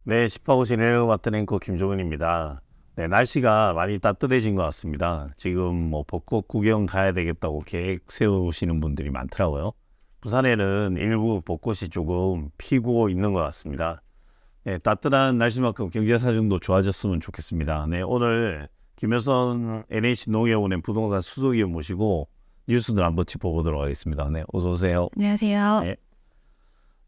네, 집하고 진행을 맡은 앵커 김종은입니다. 네, 날씨가 많이 따뜻해진 것 같습니다. 지금 뭐 벚꽃 구경 가야 되겠다고 계획 세우시는 분들이 많더라고요. 부산에는 일부 벚꽃이 조금 피고 있는 것 같습니다. 네, 따뜻한 날씨만큼 경제 사정도 좋아졌으면 좋겠습니다. 네, 오늘 김여선 NH농협은행 부동산 수석위원 모시고 뉴스들 한번 짚어보도록 하겠습니다. 네, 어서 오세요. 안녕하세요. 네.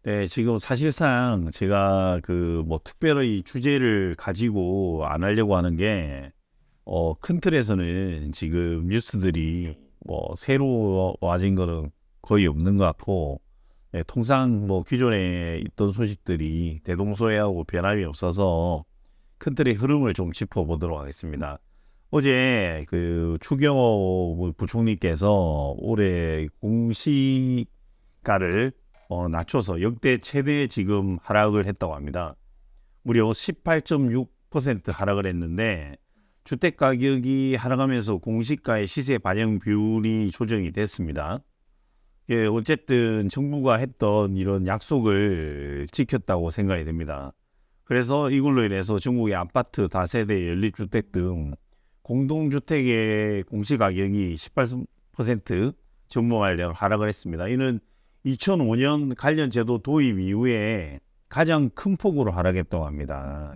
네, 지금 사실상 제가 그 뭐 특별히 주제를 가지고 안 하려고 하는 게, 큰 틀에서는 지금 뉴스들이 뭐 새로워진 거는 거의 없는 것 같고, 네, 통상 뭐 기존에 있던 소식들이 대동소이하고 변함이 없어서 큰 틀의 흐름을 좀 짚어보도록 하겠습니다. 어제 그 추경호 부총리께서 올해 공시가를 낮춰서 역대 최대 지금 하락을 했다고 합니다. 무려 18.6% 하락을 했는데 주택 가격이 하락하면서 공시가의 시세 반영 비율이 조정이 됐습니다. 예, 어쨌든 정부가 했던 이런 약속을 지켰다고 생각이 됩니다. 그래서 이걸로 인해서 전국의 아파트, 다세대, 연립주택 등 공동주택의 공시가격이 18% 전무활량 하락을 했습니다. 이는 2005년 관련 제도 도입 이후에 가장 큰 폭으로 하락했다고 합니다.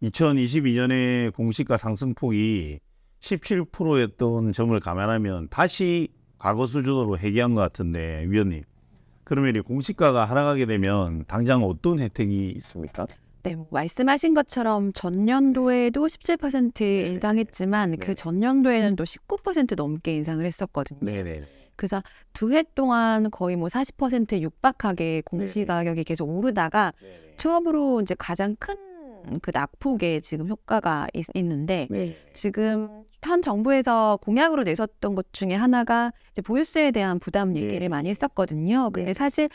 2022년에 공시가 상승폭이 17%였던 점을 감안하면 다시 과거 수준으로 회귀한 것 같은데, 위원님, 그러면 이 공시가가 하락하게 되면 당장 어떤 혜택이 있습니까? 네, 말씀하신 것처럼 전년도에도 17% 인상했지만 네. 그 전년도에는 또 19% 넘게 인상을 했었거든요. 네네. 그래서 두 해 동안 거의 뭐 40% 육박하게 공시가격이 계속 오르다가 처음으로 이제 가장 큰 그 낙폭에 지금 효과가 있는데 네. 지금 현 정부에서 공약으로 내섰던 것 중에 하나가 이제 보유세에 대한 부담 얘기를 많이 했었거든요. 근데 사실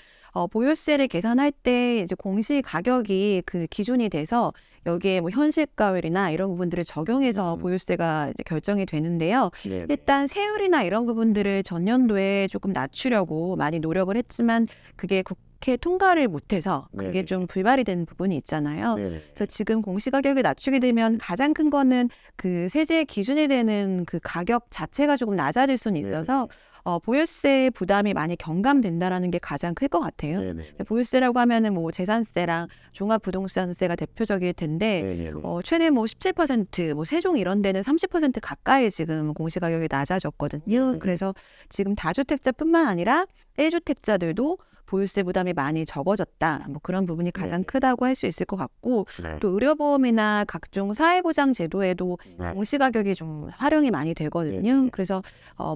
보유세를 계산할 때 이제 공시 가격이 그 기준이 돼서 여기에 뭐 현실가율이나 이런 부분들을 적용해서 보유세가 이제 결정이 되는데요. 네네. 일단 세율이나 이런 부분들을 전년도에 조금 낮추려고 많이 노력을 했지만 그게 국회 통과를 못해서 그게 네네. 좀 불발이 된 부분이 있잖아요. 네네. 그래서 지금 공시가격을 낮추게 되면 가장 큰 거는 그 세제 기준이 되는 그 가격 자체가 조금 낮아질 수는 있어서 보유세 부담이 많이 경감된다라는 게 가장 클 것 같아요. 네네. 보유세라고 하면은 뭐 재산세랑 종합부동산세가 대표적일 텐데 네네. 최대 뭐 17%, 뭐 세종 이런 데는 30% 가까이 지금 공시가격이 낮아졌거든요. 그래서 지금 다주택자뿐만 아니라 1주택자들도 보유세 부담이 많이 적어졌다. 뭐 그런 부분이 가장 크다고 할 수 있을 것 같고 네. 또 의료보험이나 각종 사회보장 제도에도 공시가격이 좀 활용이 많이 되거든요. 그래서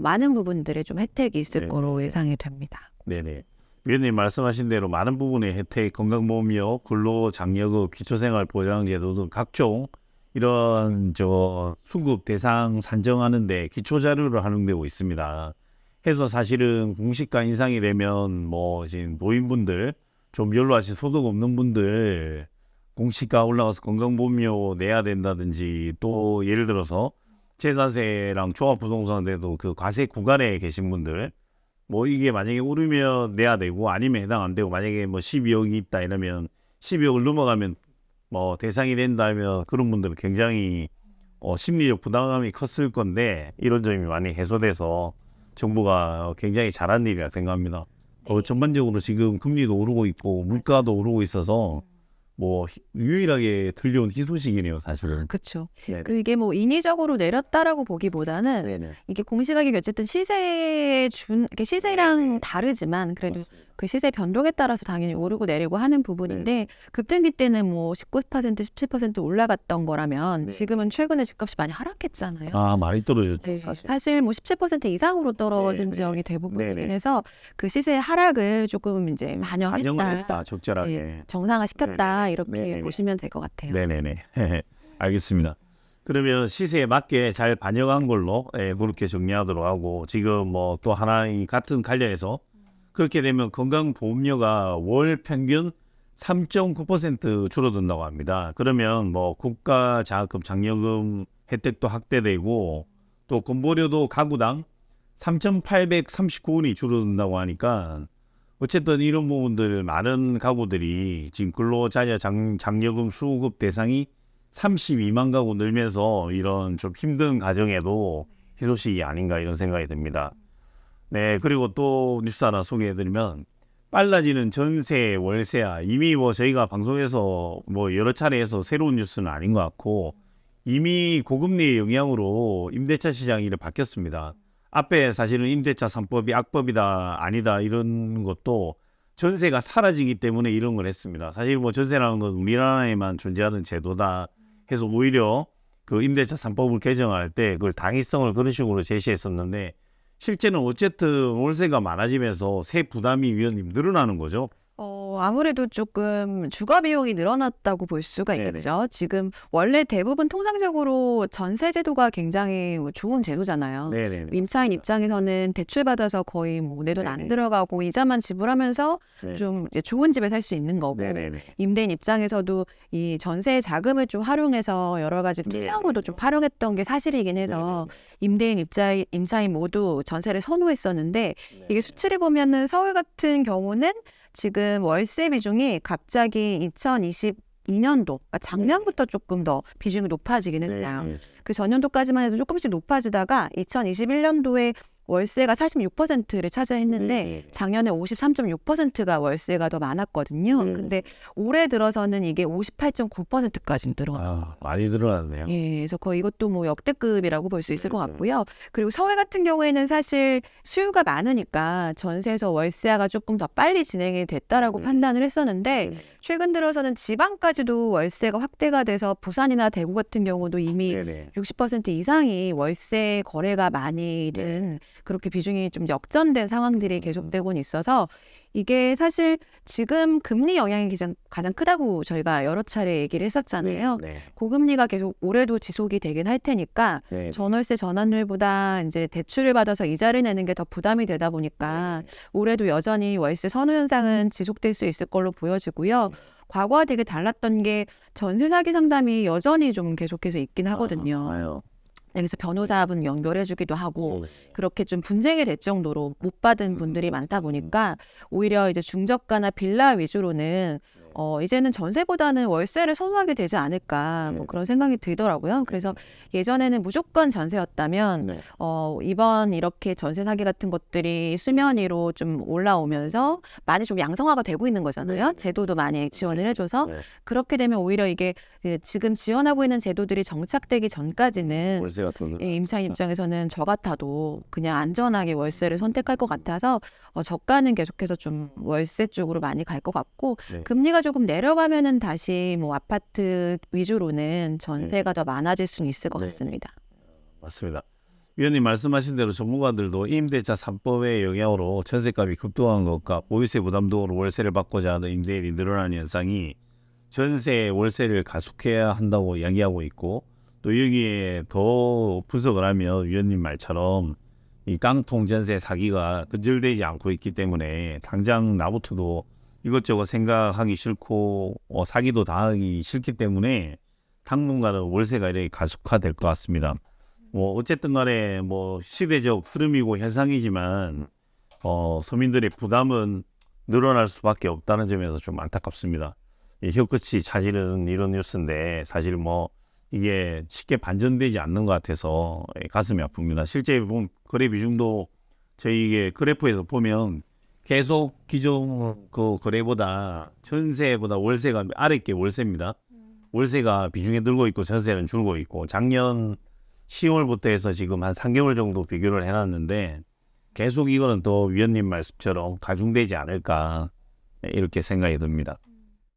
많은 부분들에 좀 혜택이 있을 거로 예상이 됩니다. 네네. 위원님 말씀하신 대로 많은 부분의 혜택, 건강보험료, 근로장려금, 기초생활보장제도 등 각종 이런 수급 대상 산정하는데 기초자료를 활용되고 있습니다. 해서 사실은 공시가 인상이 되면 뭐 지금 노인분들, 좀 연로하신 소득 없는 분들 공시가 올라가서 건강보험료 내야 된다든지, 또 예를 들어서 재산세랑 종합부동산에도 그 과세 구간에 계신 분들, 뭐 이게 만약에 오르면 내야 되고 아니면 해당 안 되고, 만약에 뭐 12억이 있다 이러면 12억을 넘어가면 뭐 대상이 된다면 그런 분들은 굉장히 심리적 부담감이 컸을 건데, 이런 점이 많이 해소돼서 정부가 굉장히 잘한 일이라 생각합니다. 전반적으로 지금 금리도 오르고 있고 물가도 오르고 있어서 뭐 유일하게 들려온 희소식이네요, 사실은. 그렇죠. 네네. 그 이게 뭐 인위적으로 내렸다라고 보기보다는 네네. 이게 공시가격이 어쨌든 시세에 이게 시세랑 다르지만 그래도 맞습니다. 그 시세 변동에 따라서 당연히 오르고 내리고 하는 부분인데 급등기 때는 뭐 19%, 17% 올라갔던 거라면 지금은 최근에 집값이 많이 하락했잖아요. 아, 많이 떨어졌죠, 네, 사실. 사실 뭐 17% 이상으로 떨어진 네네. 지역이 대부분이긴 네네. 해서 그 시세 하락을 조금 이제 반영을 반영했다, 했다, 적절하게. 네, 정상화시켰다 네네네. 이렇게 네네네. 보시면 될 것 같아요. 네네네. 알겠습니다. 그러면 시세에 맞게 잘 반영한 걸로 그렇게 정리하도록 하고, 지금 뭐 또 하나 이 같은 관련해서 그렇게 되면 건강보험료가 월 평균 3.9% 줄어든다고 합니다. 그러면 뭐 국가장학금, 장려금 혜택도 확대되고, 또 건보료도 가구당 3,839원이 줄어든다고 하니까 어쨌든 이런 부분들 많은 가구들이 지금 근로자재 장려금 수급 대상이 32만 가구 늘면서 이런 좀 힘든 가정에도 희소식이 아닌가 이런 생각이 듭니다. 네, 그리고 또 뉴스 하나 소개해드리면 빨라지는 전세 월세야. 이미 뭐 저희가 방송에서 뭐 여러 차례 해서 새로운 뉴스는 아닌 것 같고 이미 고금리의 영향으로 임대차 시장이 이렇게 바뀌었습니다. 앞에 사실은 임대차 3법이 악법이다 아니다 이런 것도 전세가 사라지기 때문에 이런 걸 했습니다. 사실 뭐 전세라는 건 우리나라에만 존재하는 제도다 해서 오히려 그 임대차 3법을 개정할 때 그걸 당위성을 그런 식으로 제시했었는데 실제는 어쨌든 월세가 많아지면서 세 부담이 위원님 늘어나는 거죠. 아무래도 조금 주거 비용이 늘어났다고 볼 수가 네네. 있겠죠. 지금 원래 대부분 통상적으로 전세 제도가 굉장히 좋은 제도잖아요. 네네. 임차인 입장에서는 대출 받아서 거의 뭐 내 돈 안 네네. 들어가고 이자만 지불하면서 네. 좀 이제 좋은 집에 살 수 있는 거고 네네네. 임대인 입장에서도 이 전세 자금을 좀 활용해서 여러 가지 네네. 투자로도 좀 활용했던 게 사실이긴 해서 임대인 임차인 모두 전세를 선호했었는데 이게 수치를 보면은 서울 같은 경우는 지금 월세 비중이 갑자기 2022년도, 그러니까 작년부터 조금 더 비중이 높아지긴 했어요. 네. 그 전년도까지만 해도 조금씩 높아지다가 2021년도에 월세가 46%를 차지했는데 네. 작년에 53.6%가 월세가 더 많았거든요. 네. 근데 올해 들어서는 이게 58.9%까지 늘어났어요. 아, 많이 늘어났네요. 예, 그래서 거의 이것도 뭐 역대급이라고 볼 수 있을 것 같고요. 그리고 서울 같은 경우에는 사실 수요가 많으니까 전세에서 월세화가 조금 더 빨리 진행이 됐다라고 판단을 했었는데 최근 들어서는 지방까지도 월세가 확대가 돼서 부산이나 대구 같은 경우도 이미 네네. 60% 이상이 월세 거래가 많이 된 그렇게 비중이 좀 역전된 상황들이 계속되고 있어서 이게 사실 지금 금리 영향이 가장 크다고 저희가 여러 차례 얘기를 했었잖아요. 네. 고금리가 계속 올해도 지속이 되긴 할 테니까 네. 전월세 전환율보다 이제 대출을 받아서 이자를 내는 게 더 부담이 되다 보니까 올해도 여전히 월세 선호 현상은 지속될 수 있을 걸로 보여지고요. 과거와 되게 달랐던 게 전세 사기 상담이 여전히 좀 계속해서 있긴 하거든요. 아유. 그래서 변호사분 연결해주기도 하고 네. 그렇게 좀 분쟁이 될 정도로 못 받은 분들이 많다 보니까 오히려 이제 중저가나 빌라 위주로는 이제는 전세보다는 월세를 선호하게 되지 않을까 뭐 그런 생각이 들더라고요. 그래서 예전에는 무조건 전세였다면 네. 이번 이렇게 전세 사기 같은 것들이 수면 위로 좀 올라오면서 많이 좀 양성화가 되고 있는 거잖아요. 제도도 많이 지원을 해줘서 네. 그렇게 되면 오히려 이게 그 지금 지원하고 있는 제도들이 정착되기 전까지는 월세 같은 거. 임차인 입장에서는 저 같아도 그냥 안전하게 월세를 선택할 것 같아서 저가는 계속해서 좀 월세 쪽으로 많이 갈 것 같고 네. 금리가 조금 내려가면은 다시 뭐 아파트 위주로는 전세가 더 많아질 수는 있을 것 네. 같습니다. 맞습니다. 위원님 말씀하신 대로 전문가들도 임대차 3법의 영향으로 전세값이 급등한 것과 보유세 부담 등으로 월세를 받고자 하는 임대인이 늘어나는 현상이 전세 월세를 가속해야 한다고 이야기하고 있고 또 여기에 더 분석을 하면 위원님 말처럼 이 깡통 전세 사기가 근절되지 않고 있기 때문에 당장 나부터도 이것저것 생각하기 싫고 사기도 당하기 싫기 때문에 당분간은 월세가 이렇게 가속화될 것 같습니다. 뭐 어쨌든 간에 뭐 시대적 흐름이고 현상이지만 서민들의 부담은 늘어날 수밖에 없다는 점에서 좀 안타깝습니다. 혀끝이 차지는 이런 뉴스인데 사실 뭐 이게 쉽게 반전되지 않는 것 같아서 가슴이 아픕니다. 실제 보면 거래 비중도 저희 이게 그래프에서 보면 계속 기존 그 거래보다 전세보다 월세가 아래 게 월세입니다. 월세가 비중이 늘고 있고 전세는 줄고 있고 작년 10월부터 해서 지금 한 3개월 정도 비교를 해놨는데 계속 이거는 또 위원님 말씀처럼 가중되지 않을까 이렇게 생각이 듭니다.